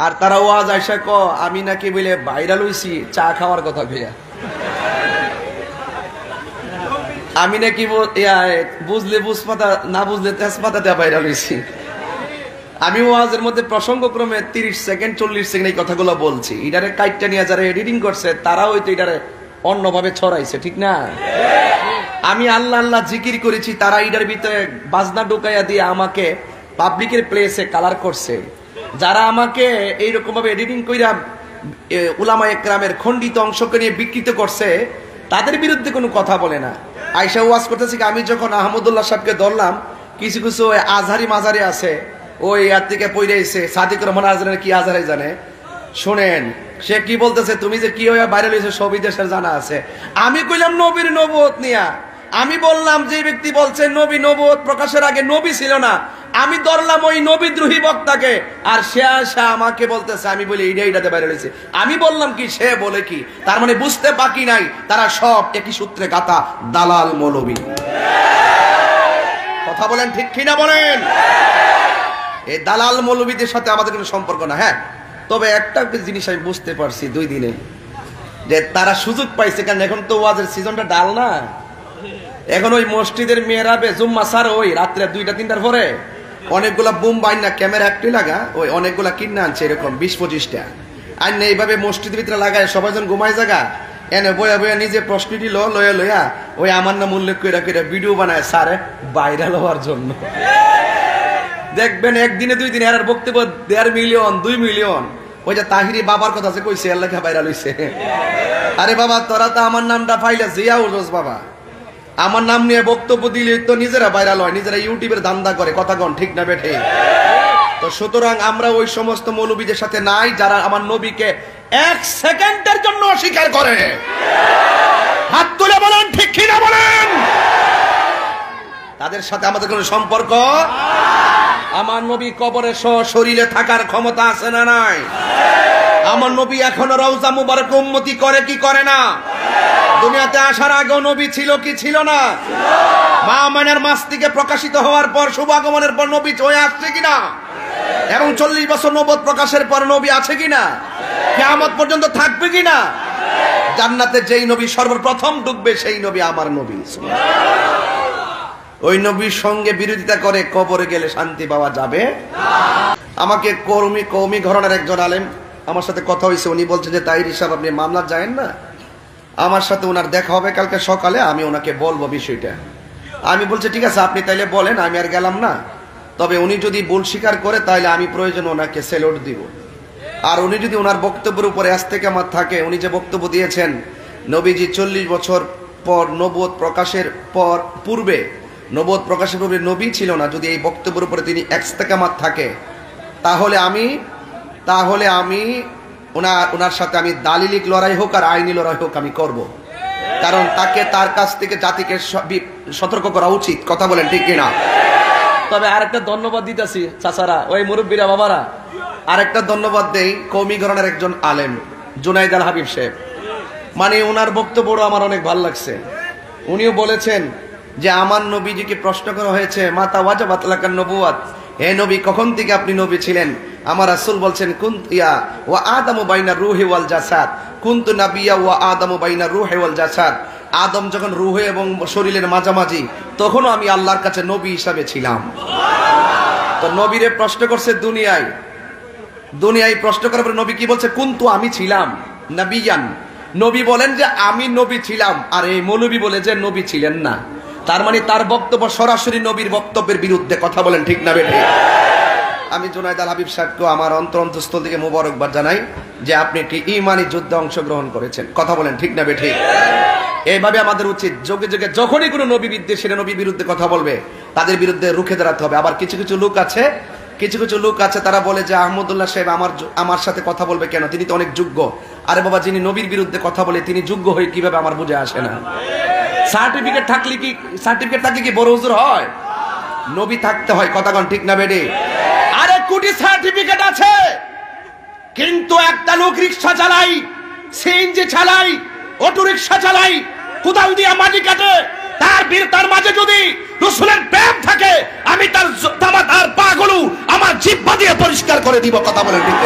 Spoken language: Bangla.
আর তারা ওয়াজ আইসা ক আমি নাকি বলে ভাইরাল হইছি চা খাওয়ার কথা কইয়া, আমি নাকি বুঝলে বুঝপাতা না বুঝলে তেজপাতা দেওয়া ভাইরাল হইছি। আমি ওয়াজের মধ্যে প্রসঙ্গক্রমে 30 সেকেন্ড 40 সেকেন্ড এই কথাগুলো বলছি। এটারে কাইটটা নিয়ে যারা এডিটিং করছে তারা হয়তো এটারে অন্যভাবে ছড়াইছে, ঠিক না? আমি আল্লাহ আল্লাহ জিকির করেছি, তারা এটার ভিতরে বাজনা ঢুকাইয়া দিয়ে আমাকে পাবলিকের প্লেসে কালার করছে। যারা আমাকে এইরকম ভাবে এডিটিং কইরা উলামায়ে কেরামের খণ্ডিত অংশকে নিয়ে বিকৃত করছে, তাদের বিরুদ্ধে কোনো কথা বলে না। আয়েশা ওয়াজ করতেছি, আমি যখন আহমদুল্লাহ সাহেবকে ধরলাম, কিছু কিছু আজহারি মাজারি আছে ওই ইয়ার থেকে পইরাইছে, সাদিক রহমান আজহারি কি আজহারি জানে, শোনেন সে কি বলতেছে, তুমি যে কি হয়ে ভাইরাল হয়েছে সবই দেশের জানা আছে। আমি কইলাম নবীর নবুয়ত নিয়া, আমি বললাম যে ব্যক্তি বলছে নবী নবুয়ত প্রকাশের আগে নবী ছিল না, আমি ধরলাম ওই নবীদ্রোহী বক্তাকে, আর সে আসা আমাকে বলতেছে আমি বলি এইটাতে বাইরে রয়েছে। আমি বললাম কি, সে বলে কি, তার মানে বুঝতে বাকি নাই তারা সব একই সূত্রে গাথা দালাল মৌলবী। কথা বলেন ঠিক কিনা বলেন? এই দালাল মৌলবীদের সাথে আমাদের কোনো সম্পর্ক না। হ্যাঁ, তবে একটা জিনিস আমি বুঝতে পারছি 2 দিনে, যে তারা সুযোগ পাইছে, কারণ এখন তো ওয়াজের সিজনটা ডাল না। এখন ওই মসজিদের মেয়েরাবে জুম্মা সার ওই রাত্রে 2টা-3টার পরে অনেকগুলা বুম বাইনা ক্যামেরা একটি লাগা ওই অনেকগুলা কিনে আনছে, এরকম 20-25টা আর না এইভাবে মসজিদের ভিতরে লাগায় সবাই যখন ঘুমায় জায়গা এনে বয়া বয়া নিজে প্রশ্নটি লয়া লয়া ওই আমার নাম উল্লেখ করে ভিডিও বানায় সারে ভাইরাল হওয়ার জন্য। দেখবেন একদিনে 2 দিনে এর বক্তব্য 1.5 মিলিয়ন 2 মিলিয়ন। ওই যে তাহিরি বাবার কথা যে কইছে আল্লাহ ভাইরাল হইছে। আরে বাবা তোরা তো আমার নামটা ফাইলে জিয়া উজোস বাবা, আমার নাম নিয়ে বক্তব্য দিলে তো নিজেরা ভাইরাল হয়, নিজেরা ইউটিউবের ধান্দা করে, কথা কন ঠিক না বেঠে? তো সুতরাং আমরা ওই সমস্ত মৌলবীদের সাথে নাই যারা আমার নবীকে 1 সেকেন্ডের জন্য অস্বীকার করে। হাত তুলে বলেন ঠিক কিনা বলেন? তাদের সাথে আমাদের কোনো সম্পর্ক। আমার নবী কবরে শরীরে থাকার ক্ষমতা আছে না নাই? আমার নবী এখনো রওজা মুবারক উম্মতি করে কি করে না? দুনিয়াতে আসার আগেও নবী ছিল কি ছিল না? মা আমেনার মাস থেকে প্রকাশিত হওয়ার পর শুভাগমনের পর নবী হয়ে আসছে কিনা? এবং 40 বছর নবুয়ত প্রকাশের পর নবী আছে কিনা? কিয়ামত পর্যন্ত থাকবে কিনা? জান্নাতে যেই নবী সর্বপ্রথম ঢুকবে সেই নবী আমার নবী। ওই নবীর সঙ্গে বিরোধিতা করে কবরে গেলে শান্তি পাওয়া যাবে না। আমাকে কওমি ঘরানার একজন আলেম আমার সাথে কথা হয়েছে, উনি বলছে যে তাহির সাহেব আপনি মামলা যায়েন না, আমার সাথে ওনার দেখা হবে কালকে সকালে, আমি ওনাকে বলবো বিষয়টা। আমি বলছি ঠিক আছে আপনি তাইলে বলেন, আমি আর গেলাম না। তবে উনি যদি ভুল স্বীকার করে তাহলে আমি প্রয়োজন ওনাকে সেলুট দিব। আর উনি যদি ওনার বক্তব্যের উপরে আজ থেকে আমার থাকে, উনি যে বক্তব্য দিয়েছেন নবীজি 40 বছর পর নবুয়ত প্রকাশের পূর্বে নবুয়ত প্রকাশের পূর্বে নবী ছিল না, যদি এই বক্তব্যের উপরে তিনি ইস্তেকামাত থাকে তাহলে আমি ওনার সাথে আমি দালিলিক লড়াই হোক আর আইনি লড়াই হোক আমি করব। কারণ তাকে তার কাছ থেকে জাতিকে সতর্ক করা উচিত। কথা বলেন ঠিক কিনা? তবে আরেকটা ধন্যবাদ দিতেছি চাচারা, ওই মুরব্বীরা বাবারা, আরেকটা ধন্যবাদ দেই কওমি ঘরানার একজন আলেম জুনাইদ আল হাবিব সাহেব। মানে ওনার বক্তব্যটা আমার অনেক ভালো লাগছে। উনিও বলেছেন যে আমার নবীজিকে প্রশ্ন করা হয়েছে মাতা ওয়াজাবাত লাকান নবুওয়াত, হে নবী কখন থেকে আপনি নবী ছিলেন? আমার রাসূল বলছেন কুনতিয়া ওয়া আদামু বাইনা রূহি ওয়াল জাসাদ, কুনতু নাবিয়্যা ওয়া আদামু বাইনা রূহি ওয়াল জাসাদ। আদম যখন রূহে এবং শরীরের মাঝামাঝি তখনও আমি আল্লাহর কাছে নবী হিসাবে ছিলাম। তো নবীরে প্রশ্ন করছে দুনিয়ায় প্রশ্ন করার পরে নবী কি বলছে? কুনতু আমি ছিলাম নাবিয়ান। নবী বলেন যে আমি নবী ছিলাম, আর এই মৌলবী বলে যে নবী ছিলেন না। তার মানে তার বক্তব্য সরাসরি নবীর বক্তব্যের বিরুদ্ধে। কথা বলেন ঠিক না বেঠিক? আমি জুনাইদ আল হাবিব সাহেবকে আমার অন্তরস্থল থেকে মোবারকবাদ জানাই যে আপনি একটি ঈমানি যুদ্ধে অংশগ্রহণ করেছেন। কথা বলেন ঠিক না বেঠিক? এইভাবে আমাদের উচিত যুগে যুগে যখনই কোনো নবী বিদ্বেষী নবীর বিরুদ্ধে কথা বলবে তাদের বিরুদ্ধে রুখে দাঁড়াতে হবে। আবার কিছু কিছু লোক আছে তারা বলে যে আহমদুল্লাহ সাহেব আমার সাথে কথা বলবে কেন, তিনি তো অনেক যোগ্য। আরে বাবা, যিনি নবীর বিরুদ্ধে কথা বলে তিনি যোগ্য হয়ে কিভাবে আমার বুঝে আসে না। সার্টিফিকেট থাকলে কি বড় হুজুর হয়? নবী থাকতে হয়। কথা কোন ঠিক না বেডি? আরে কোটি সার্টিফিকেট আছে, কিন্তু একটা লোক রিকশা চালাই, সিএনজি চালাই, অটো রিকশা চালাই, কোদাল দিয়ে মাটি কাটে, তার মাঝে যদি রাসূলের প্রেম থাকে আমি তার পাগুলো আমার জিহ্বা দিয়ে পরিষ্কার করে দিব। কথা বলেন ঠিক?